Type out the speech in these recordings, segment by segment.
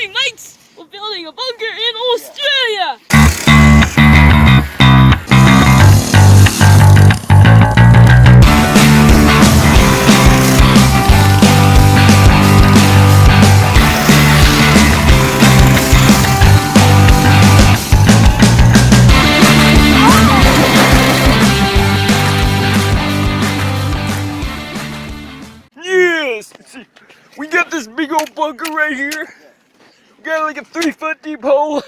morning, mates! We're building a bunker in Australia! Yes! We got this big old bunker right here. We got like a 3-foot deep hole.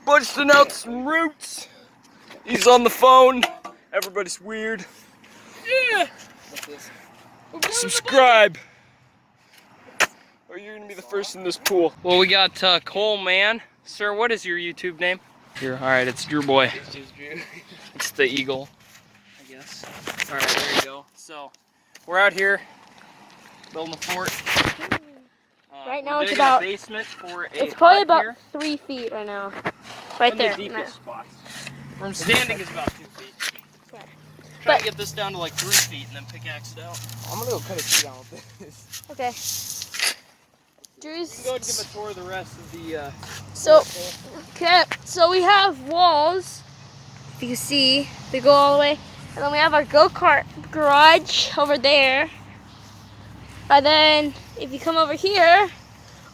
Busting out some roots. He's on the phone. Everybody's weird. Yeah! What's this? Subscribe. Or you're gonna be the first in this pool. Well, we got Cole Mann. Sir, what is your YouTube name? Here, alright, it's Drew Boy. It's just Drew. It's the eagle, I guess. Alright, there you go. So, we're out here building a fort. Right now it's a about basement for a it's probably hut about here. 3 feet right now. Right there. The deepest spots. From standing is about 2 feet. Yeah. Try to get this down to like 3 feet and then pickaxe it out. I'm gonna go cut a tree down with this. Okay. We can go and give a tour of the rest of the So we have walls, if you can see, they go all the way. And then we have our go-kart garage over there. And then if you come over here,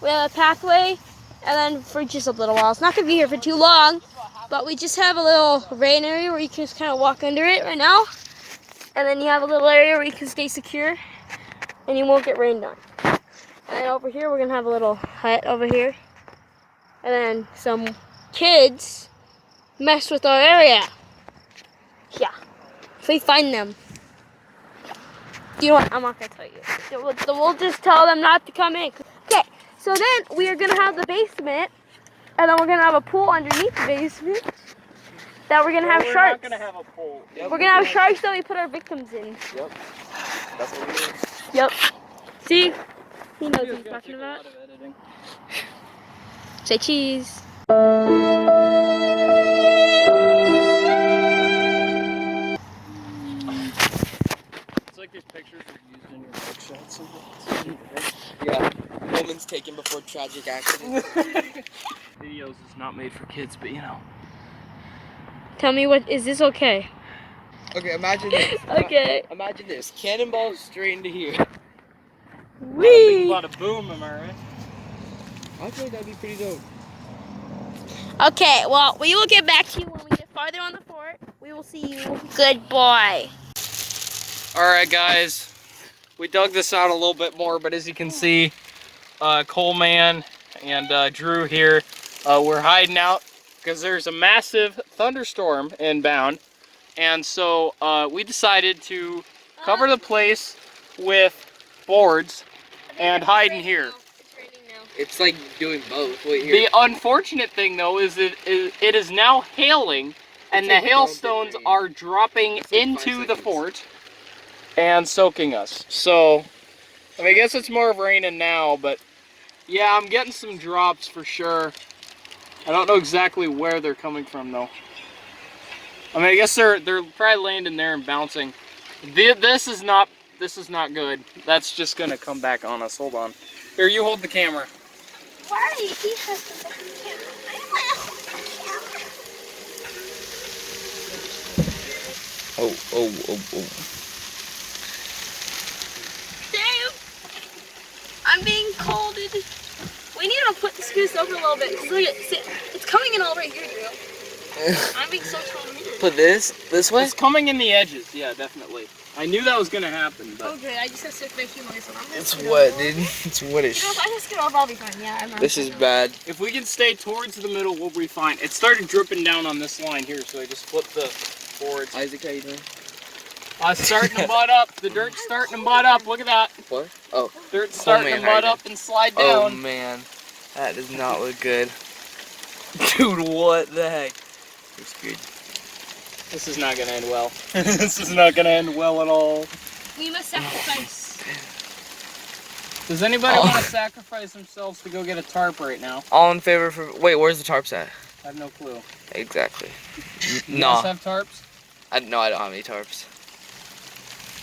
we have a pathway. And then for just a little while, it's not gonna be here for too long, but we just have a little rain area where you can just kind of walk under it right now. And then you have a little area where you can stay secure and you won't get rained on. And then over here, we're gonna have a little hut over here. And then some kids mess with our area. Yeah, if we find them. Do you know what? I'm not gonna tell you. We'll just tell them not to come in. Okay, so then we are gonna have the basement, and then we're gonna have a pool underneath the basement. That we're gonna have sharks. We're not gonna have a pool. Yep, we're gonna have sharks that we put our victims in. Yep. That's what we do. Yep. See? He knows what he's talking about. Say cheese. It's like these pictures are used in your book shots. Yeah. Moments taken before tragic accident. Videos is not made for kids, but you know. Tell me is this okay? Okay, imagine this. Okay. Imagine this. Cannonball straight into here. Whee! Bada boom, am I right? I feel like that'd be pretty dope. Okay, well, we will get back to you when we get farther on the fort. We will see you. Good boy. Alright guys, we dug this out a little bit more, but as you can see, Cole Mann and Drew here, we're hiding out because there's a massive thunderstorm inbound. And so we decided to cover the place with boards and hide in here. It's raining now. It's like doing both. Wait here. The unfortunate thing though is that it is now hailing, and the hailstones are dropping into the fort and soaking us. So, I mean, I guess it's more of raining now, but yeah, I'm getting some drops for sure. I don't know exactly where they're coming from though. I mean, I guess they're probably landing there and bouncing. This is not good. That's just gonna come back on us. Hold on. Here, you hold the camera. Why? He has to hold the camera. I don't want to hold the camera. Oh. Damn! I'm being colded. We need to put the screws over a little bit. Look at it's coming in all right here, Drew. I'm being so tormented. Put this way? It's coming in the edges. Yeah, definitely. I knew that was gonna happen, but... Okay, I just have to make you noise. It's wet, dude. It's wetish. You know, if I just get off, I'll be fine. Yeah, I'm not. This is bad. If we can stay towards the middle, we'll be fine. It started dripping down on this line here, so I just flipped the boards. Isaac, how you doing? Starting to mud up. The dirt's starting to mud up. Look at that. What? Oh. Dirt's starting to mud up and slide down. Oh, man. That does not look good. Dude, what the heck? Looks good. This is not gonna end well. This is not gonna end well at all. We must sacrifice. Does anybody want to sacrifice themselves to go get a tarp right now? All in favor for... Wait, where's the tarps at? I have no clue. Exactly. You No. guys have tarps? No, I don't have any tarps.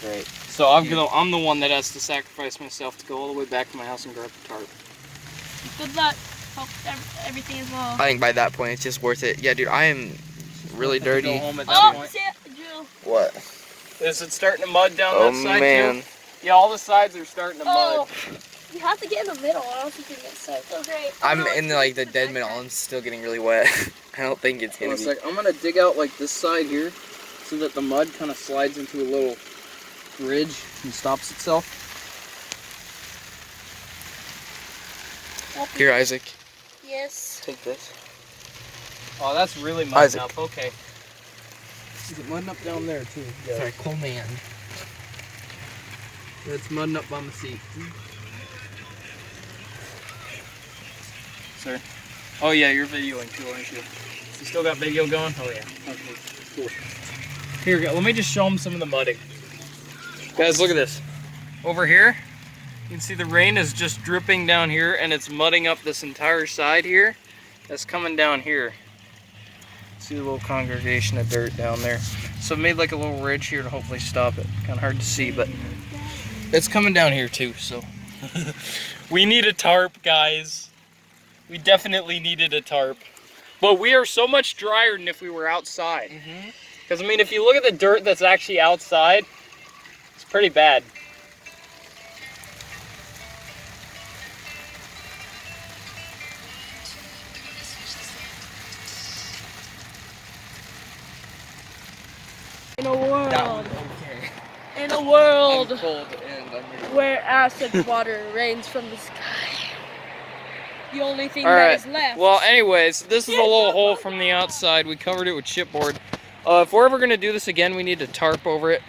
Great. So I'm the one that has to sacrifice myself to go all the way back to my house and grab the tarp. Good luck. Hope everything is well. I think by that point it's just worth it. Yeah, dude, I am really Go dirty. home at that point. Drew. What? Is it starting to mud down Oh that side man. too? Yeah, all the sides are starting to Oh, mud. you have to get in the middle. I don't think you're going to start. Oh, great. I'm in like the dead middle. I'm still getting really wet. I don't think it's Hold gonna on a be. sec. I'm gonna dig out like this side here, so that the mud kind of slides into a little ridge and stops itself. Here, Isaac. Yes. Take this. Oh, that's really mudding Isaac. up. Okay. Is it mudding up down there too? Yeah. Sorry, cool man. It's mudding up on the seat. Sir. Oh yeah, you're videoing too, aren't you? You still got video going? Oh yeah. Okay, cool. Here, let me just show them some of the mudding. Guys, look at this. Over here, you can see the rain is just dripping down here and it's mudding up this entire side here. That's coming down here. See the little congregation of dirt down there. So I made like a little ridge here to hopefully stop it. Kind of hard to see, but it's coming down here too, so. We need a tarp, guys. We definitely needed a tarp. But we are so much drier than if we were outside. Because, I mean, if you look at the dirt that's actually outside, it's pretty bad. In a world. That one's okay. In a world I'm cold and I'm ready. where acid water rains from the sky. The only thing All that right. is left. Well, anyways, this is a little hole from the outside. We covered it with chipboard. If we're ever going to do this again, we need to tarp over it.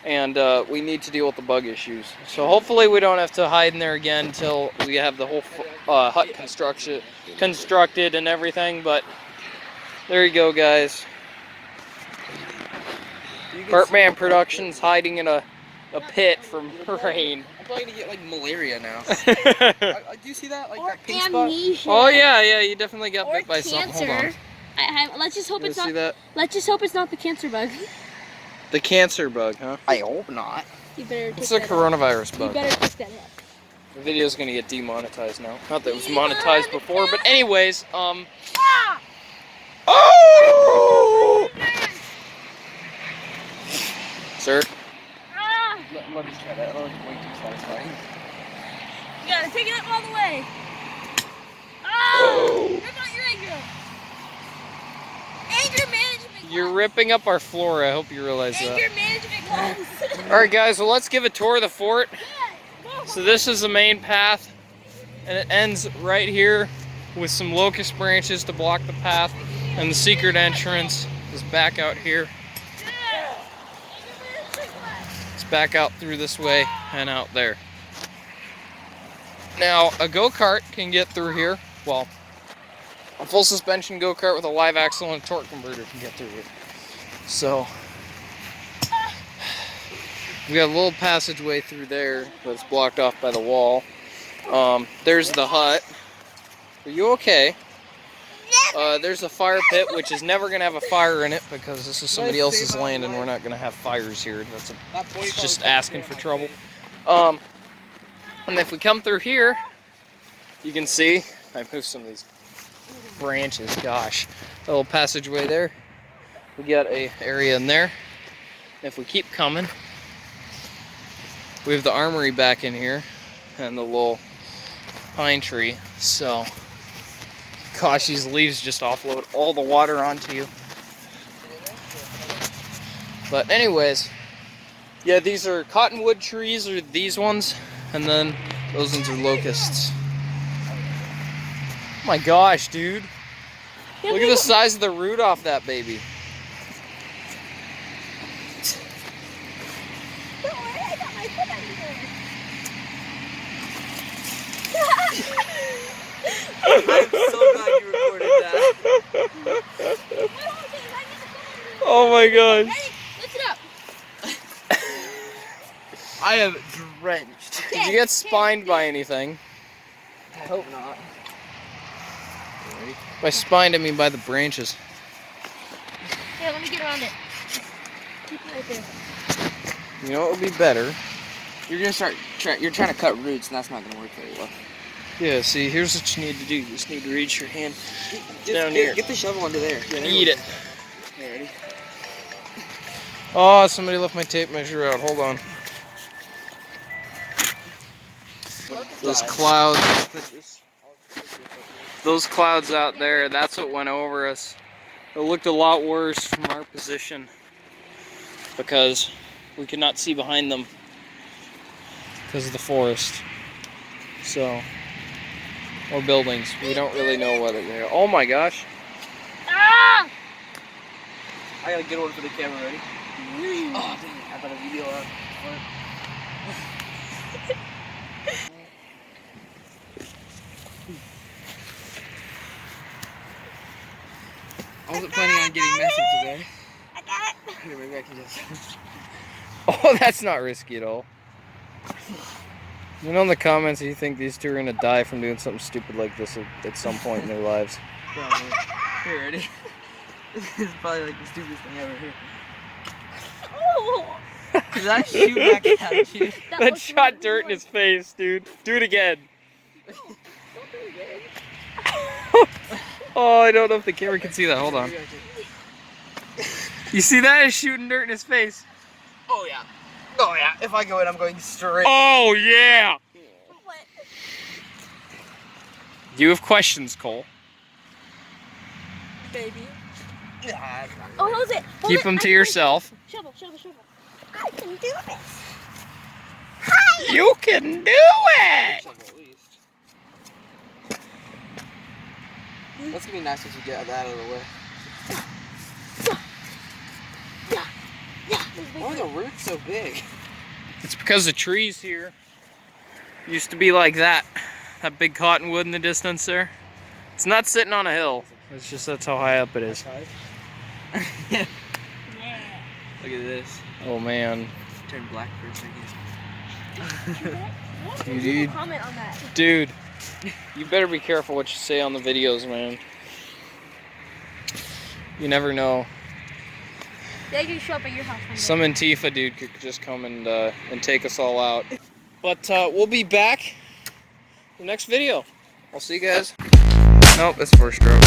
And we need to deal with the bug issues. So hopefully we don't have to hide in there again until we have the whole hut constructed and everything. But there you go, guys. Kartman Productions hiding in a pit from rain. I'm probably gonna get like malaria now. Do you see that? Like or that pink spot? amnesia. Oh yeah, you definitely got Or bit by something. Hold on. cancer. Let's just hope You it's see not. that? Let's just hope it's not the cancer bug. The cancer bug, huh? I hope not. You better. It's pick a that up. coronavirus You bug. better pick that up. The video's gonna get demonetized now. Not that it was monetized before, but anyways, Ah! Oh! Sir? Ah! Let me try that. That looks way too satisfying. You gotta take it up all the way. Ah! What about your anger? Anger management. You're ripping up our floor, I hope you realize that. Anger management class. Alright guys, well let's give a tour of the fort. Yeah, go. So this is the main path, and it ends right here with some locust branches to block the path, and the secret entrance is back out here. Yeah. It's back out through this way and out there. Now, a go-kart can get through here. Well, a full suspension go-kart with a live axle and a torque converter can get through here. So, we got a little passageway through there that's blocked off by the wall. There's the hut. Are you okay? There's a fire pit, which is never going to have a fire in it because this is somebody else's land and we're not going to have fires here. It's just asking for trouble. And if we come through here, you can see, I moved some of these branches, gosh. A little passageway there. We got a area in there. If we keep coming, we have the armory back in here and the little pine tree. So, gosh, these leaves just offload all the water onto you. But anyways, yeah, these are cottonwood trees, or these ones, and then those ones are locusts. Oh my gosh, dude. Look at the size of the root off that baby. Don't worry, I got my foot I'm so glad you recorded that. Oh my gosh. Ready? Lift it up. I am drenched. Did you get spined by anything? I hope not. By spined, I mean by the branches. Here, let me get around it. Keep it right there. You know what would be better? You're gonna start. You're trying to cut roots, and that's not gonna work very well. Yeah, see, here's what you need to do. You just need to reach your hand Just down here. Get the shovel under there. Yeah, Eat it. Okay, ready? Oh, somebody left my tape measure out. Hold on. Those clouds out there, that's what went over us. It looked a lot worse from our position because we could not see behind them because of the forest. So, or buildings. We don't really know whether they're. Oh my gosh. Ah! I got a good one for the camera. Ready? Oh, dang it. I got a video on. I wasn't planning on getting messy today. I got it. Here, maybe I can just. Oh, that's not risky at all. You know in the comments you think these two are gonna die from doing something stupid like this at some point in their lives. Probably. Here, ready? This is probably like the stupidest thing ever. Here. Oh! Did that shoot back at you? That shot dirt in his face, dude. Do it again. Oh, I don't know if the camera can see that. Hold on. You see that? It's shooting dirt in his face. Oh yeah. Oh yeah. If I go in, I'm going straight. Oh, yeah. What? Do you have questions, Cole? Baby. Yeah, it's not Oh, hold it. Hold Keep it. them I to can- yourself. Shovel. I can do this. You can do it! shovel at least. That's gonna be nice once you get that out of the way. Why are the roots so big? It's because the trees here used to be like that. That big cottonwood in the distance there. It's not sitting on a hill. It's just that's how high up it is. Yeah. Look at this. Oh man. Turn black for a second. You did? Comment on that. Dude, you better be careful what you say on the videos, man. You never know. They can show up at your house one day. Some Antifa dude could just come and take us all out. But we'll be back in the next video. I'll see you guys. Nope, that's first stroke.